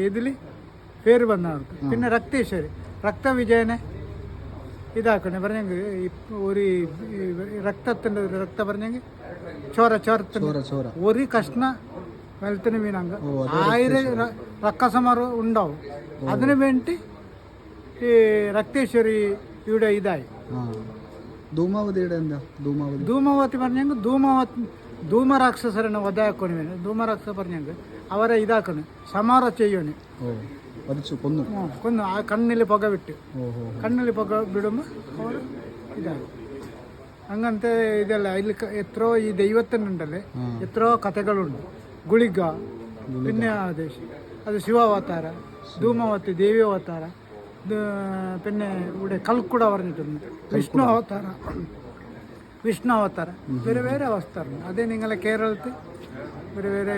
ഇതിൽ പേര് വന്നവർക്ക്. പിന്നെ രക്തേശ്വരി രക്തവിജയനെ ഇതാക്കണേ പറഞ്ഞെങ്കിൽ ഒരു രക്തത്തിൻ്റെ ഒരു രക്ത പറഞ്ഞെങ്കിൽ ചോരത്തിന് ഒരു കഷ്ണ വെള്ളത്തിന് വീണങ്ക 1000 രക്തസമർ ഉണ്ടാവും. അതിനു വേണ്ടി ഈ രക്തേശ്വരി ഇവിടെ ഇതായി. ധൂമാവതിയുടെ എന്താ ധൂമാവತಿ പറഞ്ഞെങ്കിൽ ധൂമരാക്ഷസರನ್ನು ವಧಾಕೊಂಡು ಧೂಮರಾಕ್ಷಸ പറഞ്ഞെങ്കിൽ അവരെ ഇതാക്കണ് സമാറ ചെയ്യണ് കൊന്നു ആ കണ്ണിൽ പുക വിട്ട് വിടുമ്പോൾ അവർ ഇതായി. അങ്ങനത്തെ ഇതല്ല അതിൽ എത്രയോ ഈ ദൈവത്തിനുണ്ടല്ലേ എത്രയോ കഥകളുണ്ട്. ഗുളിക പിന്നെ അത് ശിവാവതാര, ധൂമാവತಿ ദേവി അവതാര, പിന്നെ ഇവിടെ കൽക്കുട പറഞ്ഞിട്ടുണ്ട് വിഷ്ണു അവതാര വേറെ അവതാരം. അതേ നിങ്ങളെ കേരളത്തിൽ വേറെ